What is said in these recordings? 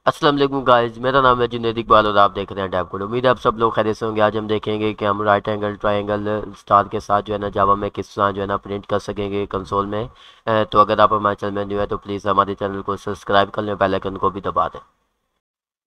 अस्सलाम वालेकुम गाइस, मेरा नाम है जुनैद इकबाल और आप देख रहे हैं टैब कोड। उम्मीद है आप सब लोग खैरियत से होंगे। आज हम देखेंगे कि हम राइट एंगल ट्रायंगल स्टार के साथ जो है ना जावा में किस तरह जो है ना प्रिंट कर सकेंगे कंसोल में। तो अगर आप हमारे चैनल में न्यू है तो प्लीज़ हमारे चैनल को सब्सक्राइब कर लें, बेल आइकन को भी दबा दें।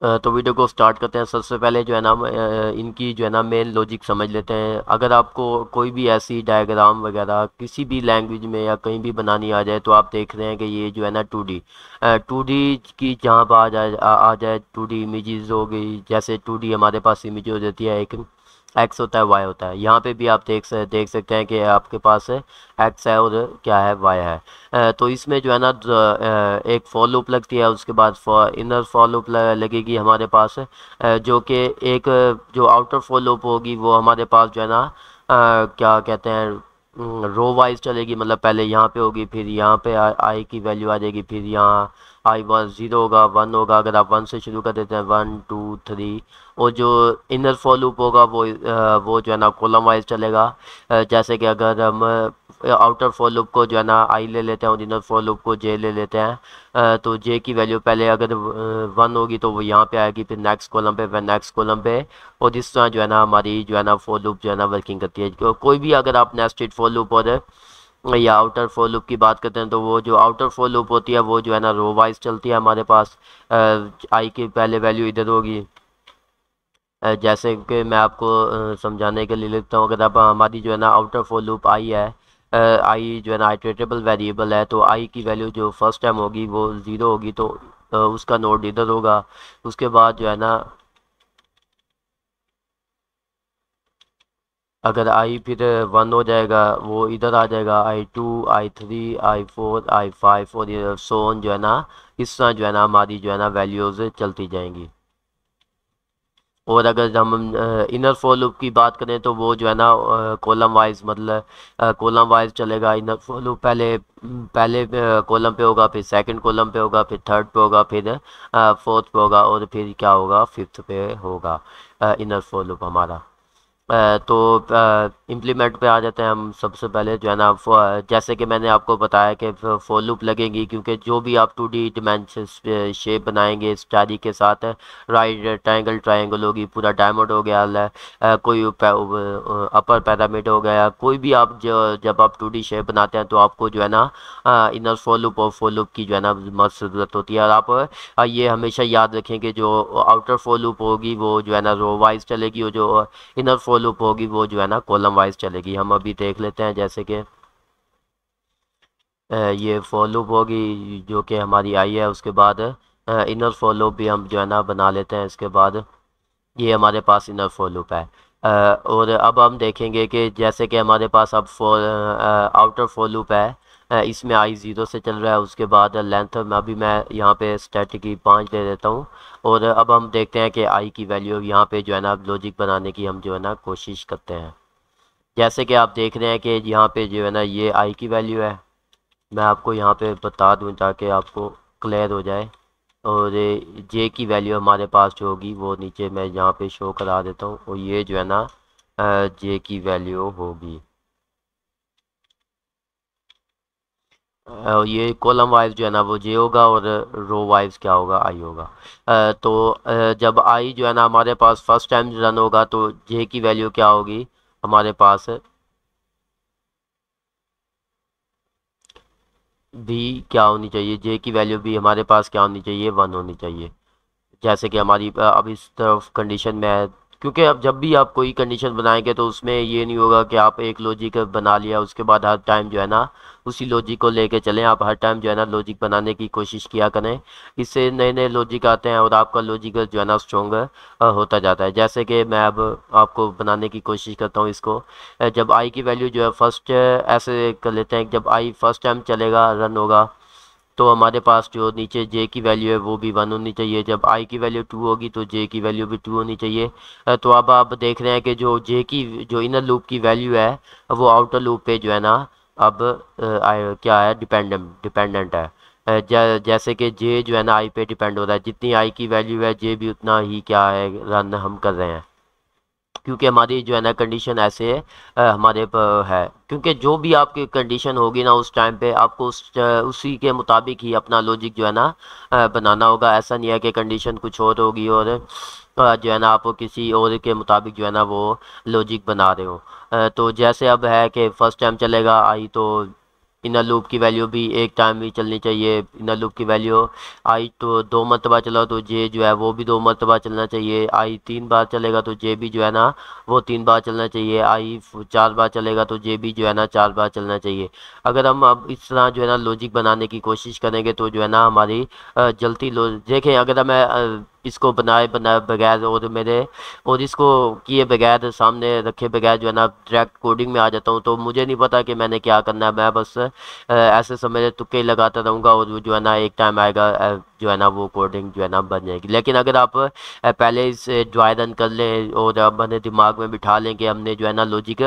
तो वीडियो को स्टार्ट करते हैं। सबसे पहले जो है ना इनकी जो है ना मेन लॉजिक समझ लेते हैं। अगर आपको कोई भी ऐसी डायग्राम वगैरह किसी भी लैंग्वेज में या कहीं भी बनानी आ जाए तो आप देख रहे हैं कि ये जो है ना 2D की जहाँ पर आ जाए 2D इमेजेस हो गई। जैसे 2D हमारे पास इमेज हो जाती है, एक एक्स होता है वाई होता है। यहाँ पे भी आप देख सकते हैं कि आपके पास एक्स है और क्या है वाई है। तो इसमें जो है ना एक फॉर लूप लगती है, उसके बाद इनर फॉर लूप लगेगी हमारे पास। जो कि एक जो आउटर फॉर लूप होगी वो हमारे पास जो है ना क्या कहते हैं रो वाइज चलेगी। मतलब पहले यहाँ पे होगी, फिर यहाँ पे आई की वैल्यू आ जाएगी, फिर यहाँ आई वन ज़ीरो होगा, वन होगा। अगर आप वन से शुरू कर देते हैं, वन टू थ्री। और जो इनर फॉर लूप होगा वो जो है ना कॉलम वाइज चलेगा। जैसे कि अगर हम आउटर फॉर लूप को जो है ना आई ले लेते हैं और इनर फॉर लूप को जे ले लेते हैं, तो जे की वैल्यू पहले अगर वन होगी तो वो यहाँ पे आएगी, फिर नेक्स्ट कॉलम पे, फिर नेक्स्ट कॉलम पे। और इस तरह जो है ना हमारी जो है ना फॉर लूप जो है ना वर्किंग करती है। कोई भी अगर आप नेस्टेड फॉर लूप और या आउटर फॉर लूप की बात करते हैं तो वो जो आउटर फॉर लूप होती है वो जो है ना रो वाइज चलती है हमारे पास। आई की पहले वैल्यू इधर होगी। जैसे कि मैं आपको समझाने के लिए लिखता हूँ। अगर आप हमारी जो है ना आउटर फॉर लूप आई है, आई जो है ना आइटरेटेबल वेरिएबल है, तो आई की वैल्यू जो फर्स्ट टाइम होगी वो ज़ीरो होगी, तो उसका नोड इधर होगा। उसके बाद जो है ना अगर आई फिर वन हो जाएगा वो इधर आ जाएगा, I two, I three, I four, I five और ये सो ऑन जो है ना इस तरह जो है ना हमारी जो है ना वैल्यूज़ चलती जाएंगी। और अगर हम इनर फॉर लूप की बात करें तो वो जो है ना कॉलम वाइज, मतलब कॉलम वाइज चलेगा। इनर फॉर लूप पहले पहले कॉलम पे होगा, फिर सेकंड कॉलम पे होगा, फिर थर्ड पे होगा, फिर फोर्थ पे होगा और फिर क्या होगा, फिफ्थ पे होगा इनर फॉर लूप हमारा। तो इम्प्लीमेंट पे आ जाते हैं हम। सबसे पहले जो है ना जैसे कि मैंने आपको बताया कि फॉर लूप लगेंगी, क्योंकि जो भी आप 2D डिमेंशन शेप बनाएंगे स्टारी के साथ, राइट ट्रायंगल ट्रायंगल होगी, पूरा डायमंड हो गया कोई अपर पिरामिड हो गया, कोई भी आप जब आप 2D शेप बनाते हैं तो आपको जो है ना इनर फॉर लूप और फॉर लूप की जो है ना मस्त ज़रूरत होती है। और आप ये हमेशा याद रखें कि जो आउटर फॉर लूप होगी वो जो है ना रो वाइज चलेगी, और जो इनर फॉर लूप होगी वो जो है ना कॉलम वाइज चलेगी। हम अभी देख लेते हैं। जैसे कि ये फॉर लूप होगी जो कि हमारी आई है, उसके बाद इनर फॉर लूप भी हम जो है ना बना लेते हैं। इसके बाद ये हमारे पास इनर फॉर लूप है। और अब हम देखेंगे कि जैसे कि हमारे पास अब फॉर आउटर फॉर लूप है, इसमें आई ज़ीरो से चल रहा है। उसके बाद लेंथ में अभी मैं यहाँ पे स्टैटिक की 5 दे देता हूँ। और अब हम देखते हैं कि आई की वैल्यू यहाँ पे जो है ना लॉजिक बनाने की हम जो है ना कोशिश करते हैं। जैसे कि आप देख रहे हैं कि यहाँ पे जो है ना ये आई की वैल्यू है। मैं आपको यहाँ पे बता दूँ ताकि आपको क्लियर हो जाए। और जे की वैल्यू हमारे पास जो होगी वो नीचे मैं यहाँ पे शो करा देता हूँ, और ये जो है ना जे की वैल्यू होगी। और ये कॉलम वाइज जो है ना वो जे होगा और रो वाइज क्या होगा, आई होगा। तो जब आई जो है ना हमारे पास फर्स्ट टाइम रन होगा तो जे की वैल्यू क्या होगी हमारे पास, भी क्या होनी चाहिए, जे की वैल्यू भी हमारे पास क्या होनी चाहिए, वन होनी चाहिए। जैसे कि हमारी अब इस तरफ कंडीशन में है, क्योंकि अब जब भी आप कोई कंडीशन बनाएंगे तो उसमें ये नहीं होगा कि आप एक लॉजिक बना लिया उसके बाद हर टाइम जो है ना उसी लॉजिक को लेके चलें। आप हर टाइम जो है ना लॉजिक बनाने की कोशिश किया करें। इससे नए नए लॉजिक आते हैं और आपका लॉजिक जो है ना स्ट्रॉन्ग होता जाता है। जैसे कि मैं अब आपको बनाने की कोशिश करता हूँ इसको। जब आई की वैल्यू जो है फर्स्ट, ऐसे कर लेते हैं, जब आई फर्स्ट टाइम चलेगा रन होगा तो हमारे पास जो नीचे जे की वैल्यू है वो भी वन होनी चाहिए। जब आई की वैल्यू टू होगी तो जे की वैल्यू भी टू होनी चाहिए। तो अब आप देख रहे हैं कि जो जे की जो इनर लूप की वैल्यू है वो आउटर लूप पे जो है ना अब क्या है, डिपेंडेंट है। जैसे कि जे जो है ना आई पे डिपेंड हो रहा है। जितनी आई की वैल्यू है जे भी उतना ही क्या है रन हम कर रहे हैं। क्योंकि हमारी जो है ना कंडीशन ऐसे हमारे है, क्योंकि जो भी आपकी कंडीशन होगी ना उस टाइम पे आपको उसी के मुताबिक ही अपना लॉजिक जो है ना बनाना होगा। ऐसा नहीं है कि कंडीशन कुछ और होगी और जो है ना आप किसी और के मुताबिक जो है ना वो लॉजिक बना रहे हो। तो जैसे अब है कि फर्स्ट टाइम चलेगा आई, तो इनर लूप की वैल्यू भी एक टाइम ही चलनी चाहिए। इनर लूप की वैल्यू आई तो 2 मरतबा चला तो जे जो है वो भी 2 मरतबा चलना चाहिए। आई 3 बार चलेगा तो जे भी जो है ना वो 3 बार चलना चाहिए। आई 4 बार चलेगा तो जे भी जो है ना 4 बार चलना चाहिए। अगर हम अब इस तरह जो है ना लॉजिक बनाने की कोशिश करेंगे तो जो है ना हमारी जल्दी देखें, अगर मैं इसको बनाए बनाए बगैर और मेरे और इसको किए बगैर सामने रखे बगैर जो है ना डायरेक्ट कोडिंग में आ जाता हूँ तो मुझे नहीं पता कि मैंने क्या करना है। मैं बस ऐसे समय तुक्के ही लगाता रहूँगा और वो जो है ना एक टाइम आएगा जो है ना वो कोडिंग जो है ना बन जाएगी। लेकिन अगर आप पहले इसे ड्राई रन कर लें और अपने दिमाग में बिठा लें कि हमने जो है ना लॉजिक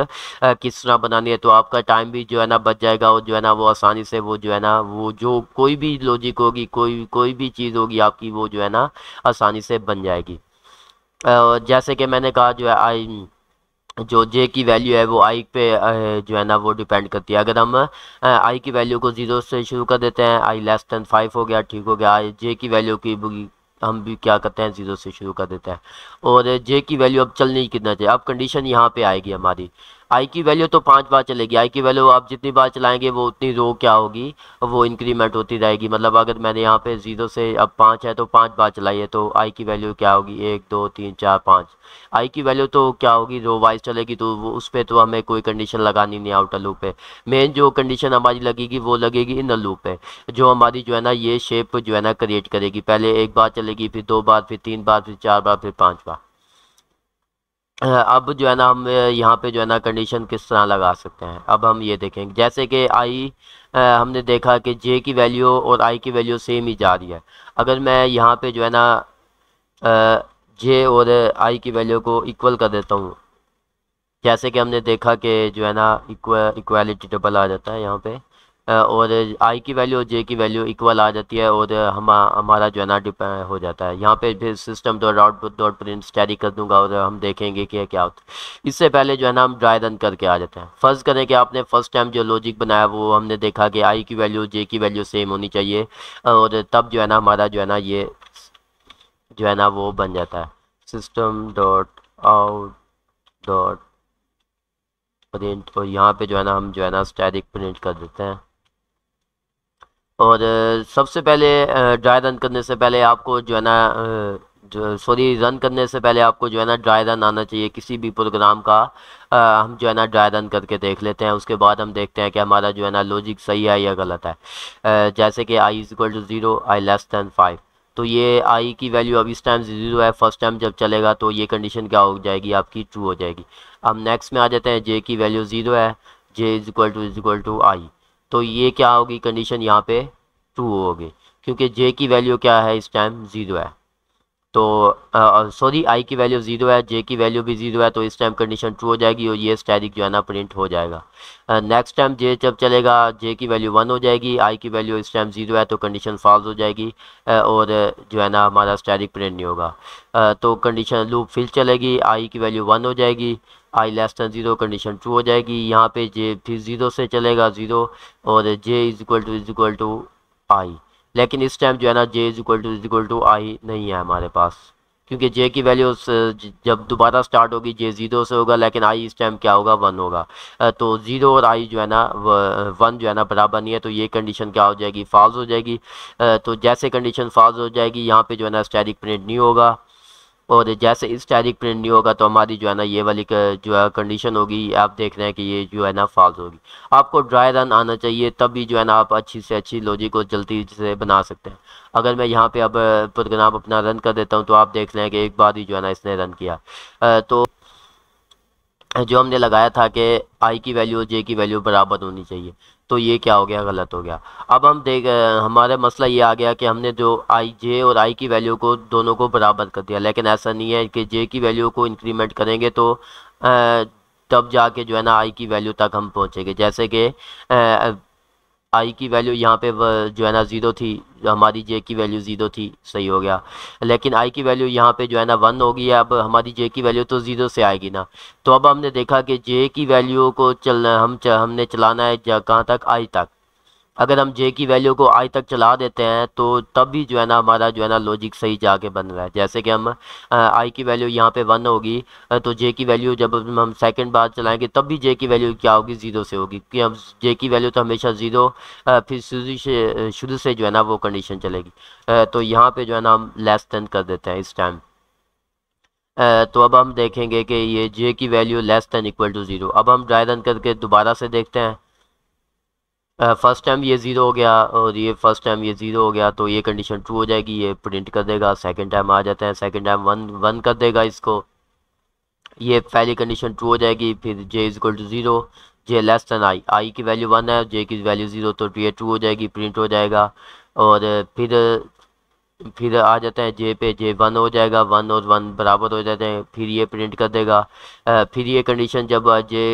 किस तरह बनानी है, तो आपका टाइम भी जो है ना बच जाएगा और जो है ना वो आसानी से वो जो है ना वो जो कोई भी लॉजिक होगी, कोई कोई भी चीज़ होगी आपकी, वो जो है ना आसानी से बन जाएगी। जैसे कि मैंने कहा जो है आई जो जे की वैल्यू है वो आई पे जो है ना वो डिपेंड करती है। अगर हम आई की वैल्यू को 0 से शुरू कर देते हैं, आई लेस देन 5 हो गया, ठीक हो गया। जे की वैल्यू की हम भी क्या करते हैं 0 से शुरू कर देते हैं और जे की वैल्यू अब चलनी कितना चाहिए। अब कंडीशन यहाँ पे आएगी हमारी, आई की वैल्यू तो 5 बार चलेगी। आई की वैल्यू आप जितनी बार चलाएंगे वो उतनी रो क्या होगी, वो इंक्रीमेंट होती रहेगी। मतलब अगर मैंने यहाँ पे 0 से अब 5 है तो 5 बार चलाइए तो आई की वैल्यू क्या होगी, 1 2 3 4 5। आई की वैल्यू तो क्या होगी, रो वाइज चलेगी, तो वो उस पर तो हमें कोई कंडीशन लगानी नहीं आउटर लूप पे। मेन जो कंडीशन हमारी लगेगी वो लगेगी इनर लूप पे, जो हमारी जो है ना ये शेप जो है ना क्रिएट करेगी। पहले 1 बार चलेगी, फिर 2 बार, फिर 3 बार, फिर 4 बार, फिर 5 बार। अब जो है ना हम यहाँ पे जो है ना कंडीशन किस तरह लगा सकते हैं, अब हम ये देखेंगे। जैसे कि आई हमने देखा कि जे की वैल्यू और आई की वैल्यू सेम ही जा रही है। अगर मैं यहाँ पे जो है ना जे और आई की वैल्यू को इक्वल कर देता हूँ, जैसे कि हमने देखा कि जो है ना इक्वालिटी डबल आ जाता है यहाँ पे और आई की वैल्यू और जे की वैल्यू इक्वल आ जाती है और हमारा जो है ना डिपेंड हो जाता है। यहाँ पे फिर system dot output dot print static कर दूंगा और हम देखेंगे कि क्या होता है। इससे पहले जो है ना हम ड्राई रन करके आ जाते हैं। फर्ज करें कि आपने फर्स्ट टाइम जो लॉजिक बनाया वो हमने देखा कि आई की वैल्यू जे की वैल्यू सेम होनी चाहिए और तब जो है ना हमारा जो है ना ये जो है ना वो बन जाता है system dot out dot print, और यहाँ पे जो है ना हम जो है ना स्टैटिक प्रिंट कर देते हैं। और सबसे पहले ड्राई रन करने से पहले आपको जो है ना जो सॉरी रन करने से पहले आपको जो है ना ड्राई रन आना चाहिए किसी भी प्रोग्राम का। हम जो है ना ड्राई रन करके देख लेते हैं, उसके बाद हम देखते हैं कि हमारा जो है ना लॉजिक सही है या गलत है। जैसे कि I is equal to 0, I less than 5, तो ये आई की वैल्यू अब इस टाइम 0 है। फर्स्ट टाइम जब चलेगा तो ये कंडीशन क्या हो जाएगी आपकी, ट्रू हो जाएगी। अब नेक्स्ट में आ जाते हैं, जे की वैल्यू 0 है, जे इज इक्वल टू आई, तो ये क्या होगी कंडीशन यहाँ पे ट्रू होगी, क्योंकि जे की वैल्यू क्या है इस टाइम 0 है। तो सॉरी आई की वैल्यू 0 है, जे की वैल्यू भी 0 है, तो इस टाइम कंडीशन ट्रू हो जाएगी और ये स्टैटिक जो है ना प्रिंट हो जाएगा। नेक्स्ट टाइम जे जब चलेगा जे की वैल्यू 1 हो जाएगी, आई की वैल्यू इस टाइम 0 है तो कंडीशन फॉल्स हो जाएगी और जो है ना हमारा स्टैटिक प्रिंट नहीं होगा। तो कंडीशन लूप फिर चलेगी, आई की वैल्यू 1 हो जाएगी, आई लेस दैन 0, कंडीशन ट्रू हो जाएगी। यहाँ पे जे फिर 0 से चलेगा 0 और जे इज इक्वल टू आई, लेकिन इस टाइम जो है ना जे इज इक्वल टू आई नहीं है हमारे पास, क्योंकि जे की वैल्यू जब दोबारा स्टार्ट होगी जे 0 से होगा, लेकिन आई इस टाइम क्या होगा 1 होगा। तो 0 और आई जो है ना 1 जो है ना बराबर नहीं है, तो ये कंडीशन क्या हो जाएगी, फॉल्स हो जाएगी। तो जैसे कंडीशन फॉल्स हो जाएगी यहाँ पे जो है ना स्टैटिक प्रिंट नहीं होगा, और जैसे इस स्टैटिक प्रिंट नहीं होगा तो हमारी जो है ना ये वाली जो है कंडीशन होगी, आप देख रहे हैं कि ये जो है ना फॉल्स होगी। आपको ड्राई रन आना चाहिए, तभी जो है ना आप अच्छी से अच्छी लॉजिक को जल्दी से बना सकते हैं। अगर मैं यहाँ पे अब प्रोग्राम अपना रन कर देता हूँ तो आप देख रहे हैं कि एक बार ही जो है ना इसने रन किया। तो जो हमने लगाया था कि आई की वैल्यू और जे की वैल्यू बराबर होनी चाहिए, तो ये क्या हो गया, गलत हो गया। अब हम देख हमारा मसला ये आ गया कि हमने जो आई जे और आई की वैल्यू को दोनों को बराबर कर दिया, लेकिन ऐसा नहीं है कि जे की वैल्यू को इंक्रीमेंट करेंगे तो तब जाके जो है ना आई की वैल्यू तक हम पहुँचेंगे। जैसे कि आई की वैल्यू यहाँ पे जो है ना 0 थी, हमारी जे की वैल्यू 0 थी, सही हो गया। लेकिन आई की वैल्यू यहाँ पे जो है ना 1 होगी, अब हमारी जे की वैल्यू तो 0 से आएगी ना। तो अब हमने देखा कि जे की वैल्यू को चलना हमने चलाना है कहाँ तक, आई तक। अगर हम जे की वैल्यू को आई तक चला देते हैं तो तब भी जो है ना हमारा जो है ना लॉजिक सही जाके बन रहा है। जैसे कि हम आई की वैल्यू यहाँ पे 1 होगी, तो जे की वैल्यू जब हम सेकंड बार चलाएंगे तब भी जे की वैल्यू क्या होगी, 0 से होगी, क्योंकि हम जे की वैल्यू तो हमेशा 0, फिर शुरू से जो है ना वो कंडीशन चलेगी। तो यहाँ पे जो है ना हम लेस देन कर देते हैं इस टाइम। तो अब हम देखेंगे कि ये जे की value less than equal to 0। अब हम ड्राई रन करके दोबारा से देखते हैं। फर्स्ट टाइम ये 0 हो गया और ये फर्स्ट टाइम ये 0 हो गया, तो ये कंडीशन ट्रू हो जाएगी, ये प्रिंट कर देगा। सेकंड टाइम आ जाते हैं, सेकंड टाइम 1 कर देगा इसको, ये पहली कंडीशन ट्रू हो जाएगी। फिर J is equal to 0, J less than I, I की वैल्यू 1 है, जे की वैल्यू 0, तो ये ट्रू हो जाएगी, प्रिंट हो जाएगा। और फिर आ जाते हैं जे पे, जे 1 हो जाएगा, 1 और 1 बराबर हो जाते हैं, फिर ये प्रिंट कर देगा। फिर ये कंडीशन जब जे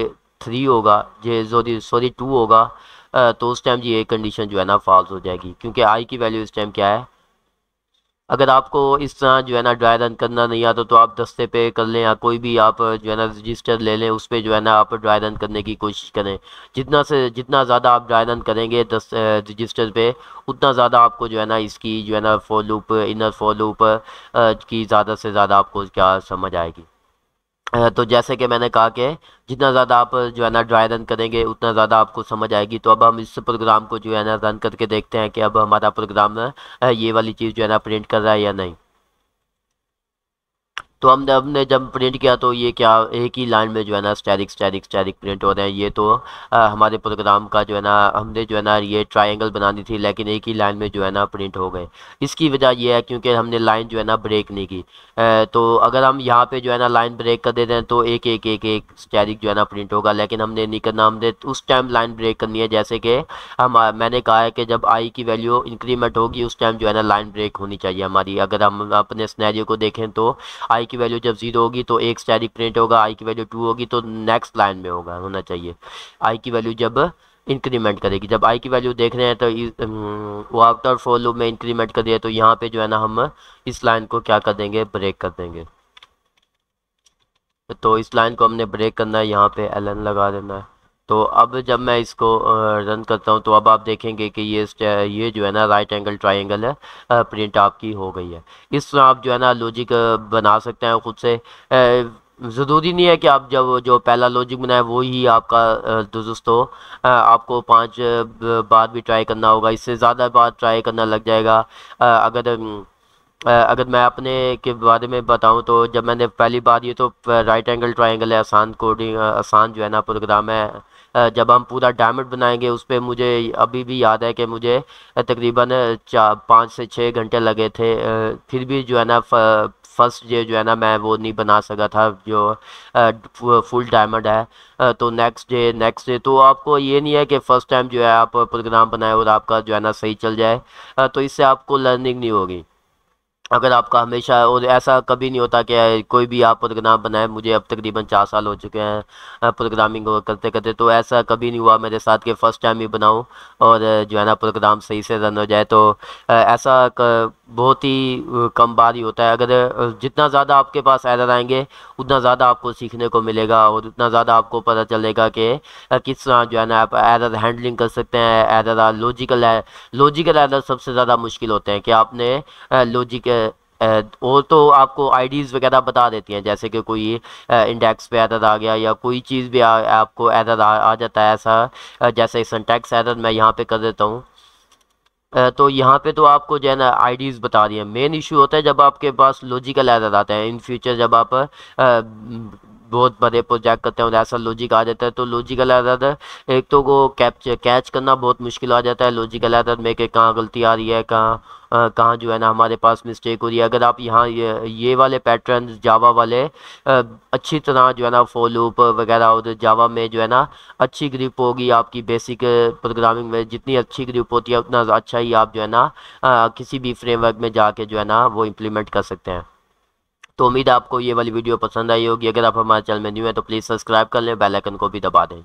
3 होगा, जे सॉरी 2 होगा, तो उस टाइम ये कंडीशन जो है ना फॉल्स हो जाएगी, क्योंकि आई की वैल्यू इस टाइम क्या है। अगर आपको इस तरह जो है ना ड्राई रन करना नहीं आता तो आप दस्ते पे कर लें, या कोई भी आप जो है ना रजिस्टर ले लें, उस पर जो है ना आप ड्राई रन करने की कोशिश करें। जितना ज़्यादा आप ड्राई रन करेंगे रजिस्टर पे, उतना ज़्यादा आपको जो है ना इसकी जो है ना for loop, inner for loop की ज़्यादा से ज़्यादा आपको क्या समझ आएगी। तो जैसे कि मैंने कहा कि जितना ज़्यादा आप जो है ना ड्राई रन करेंगे उतना ज़्यादा आपको समझ आएगी। तो अब हम इस प्रोग्राम को जो है ना रन करके देखते हैं कि अब हमारा प्रोग्राम ये वाली चीज़ जो है ना प्रिंट कर रहा है या नहीं। तो हमने जब प्रिंट किया तो ये क्या, एक ही लाइन में जो है ना स्टैटिक स्टैटिक स्टैटिक प्रिंट हो रहे हैं। ये तो हमारे प्रोग्राम का जो है ना, हमने जो है ना ये ट्रायंगल बनानी थी, लेकिन एक ही लाइन में जो है ना प्रिंट हो गए। इसकी वजह ये है क्योंकि हमने लाइन जो है ना ब्रेक नहीं की। तो अगर हम यहाँ पे जो है ना लाइन ब्रेक कर देते हैं तो एक एक एक एक स्टैटिक जो है ना प्रिंट होगा, लेकिन हमने नहीं करना, हमने उस टाइम लाइन ब्रेक करनी है। जैसे कि मैंने कहा है कि जब आई की वैल्यू इंक्रीमेंट होगी उस टाइम जो है ना लाइन ब्रेक होनी चाहिए हमारी। अगर हम अपने स्नैरियो को देखें तो आई की वैल्यू जब 0 होगी तो एक स्टैटिक प्रिंट होगा, आई की वैल्यू 2 होगी तो नेक्स्ट लाइन में होना चाहिए। आई की वैल्यू जब इंक्रीमेंट करेगी, जब आई की वैल्यू देख रहे हैं तो वो आफ्टर फॉर लूप में इंक्रीमेंट कर दिया, तो यहाँ पे जो है ना हम इस लाइन को क्या कर देंगे, ब्रेक कर देंगे। तो इस लाइन को हमने ब्रेक करना है, यहाँ पे ln लगा देना है। तो अब जब मैं इसको रन करता हूँ तो अब आप देखेंगे कि ये जो है ना राइट एंगल ट्रायंगल है, प्रिंट आपकी हो गई है। इस तरह आप जो है ना लॉजिक बना सकते हैं खुद से। ज़रूरी नहीं है कि आप जब जो पहला लॉजिक बनाए वो ही आपका दुरुस्त हो। आपको 5 बार भी ट्राई करना होगा, इससे ज़्यादा बार ट्राई करना लग जाएगा। अगर मैं अपने के बारे में बताऊं तो जब मैंने पहली बार, ये तो राइट एंगल ट्रायंगल है, आसान कोडिंग, आसान जो है ना प्रोग्राम है। जब हम पूरा डायमंड बनाएंगे उस पर मुझे अभी भी याद है कि मुझे तकरीबन 5 से 6 घंटे लगे थे। फिर भी जो है ना फर्स्ट डे जो है ना मैं वो नहीं बना सका था जो फुल डायमंड है। तो नेक्स्ट डे तो आपको ये नहीं है कि फ़र्स्ट टाइम जो है आप प्रोग्राम बनाए और आपका जो है ना सही चल जाए, तो इससे आपको लर्निंग नहीं होगी। अगर आपका हमेशा, और ऐसा कभी नहीं होता कि कोई भी आप प्रोग्राम बनाए, मुझे अब तकरीबन 4 साल हो चुके हैं प्रोग्रामिंग करते करते, तो ऐसा कभी नहीं हुआ मेरे साथ कि फ़र्स्ट टाइम ही बनाऊं और जो है ना प्रोग्राम सही से रन हो जाए। तो ऐसा बहुत ही कम बार ही होता है। अगर जितना ज़्यादा आपके पास एरर आएंगे उतना ज़्यादा आपको सीखने को मिलेगा और उतना ज़्यादा आपको पता चलेगा कि किस तरह जो है ना आप एरर हैंडलिंग कर सकते हैं। एरर लॉजिकल एरर सबसे ज़्यादा मुश्किल होते हैं कि आपने लॉजिक वो तो आपको आईडीज़ वगैरह बता देती हैं, जैसे कि कोई इंडेक्स पे एरर आ गया या कोई चीज़ भी आपको एरर आ जाता है ऐसा, जैसे सिंटैक्स एरर मैं यहाँ पे कर देता हूँ। तो यहाँ पे तो आपको जो है ना आईडीज़ बता दी है। मेन इशू होता है जब आपके पास लॉजिकल एरर आता है। इन फ्यूचर जब आप बहुत बड़े प्रोजेक्ट करते हैं और ऐसा लॉजिक आ जाता है तो लॉजिकल एरर एक तो को कैच करना बहुत मुश्किल आ जाता है। लॉजिकल एरर में कि कहाँ गलती आ रही है, कहाँ जो है ना हमारे पास मिस्टेक हो रही है। अगर आप यहाँ ये वाले पैटर्न जावा वाले अच्छी तरह जो है ना फॉर लूप वगैरह, और जावा में जो है ना अच्छी ग्रिप होगी आपकी, बेसिक प्रोग्रामिंग में जितनी अच्छी ग्रिप होती है उतना अच्छा ही आप जो है ना किसी भी फ्रेमवर्क में जाके जो है ना वो इम्प्लीमेंट कर सकते हैं। तो उम्मीद है आपको ये वाली वीडियो पसंद आई होगी। अगर आप हमारे चैनल में न्यू हैं तो प्लीज़ सब्सक्राइब कर लें, बेल आइकन को भी दबा दें।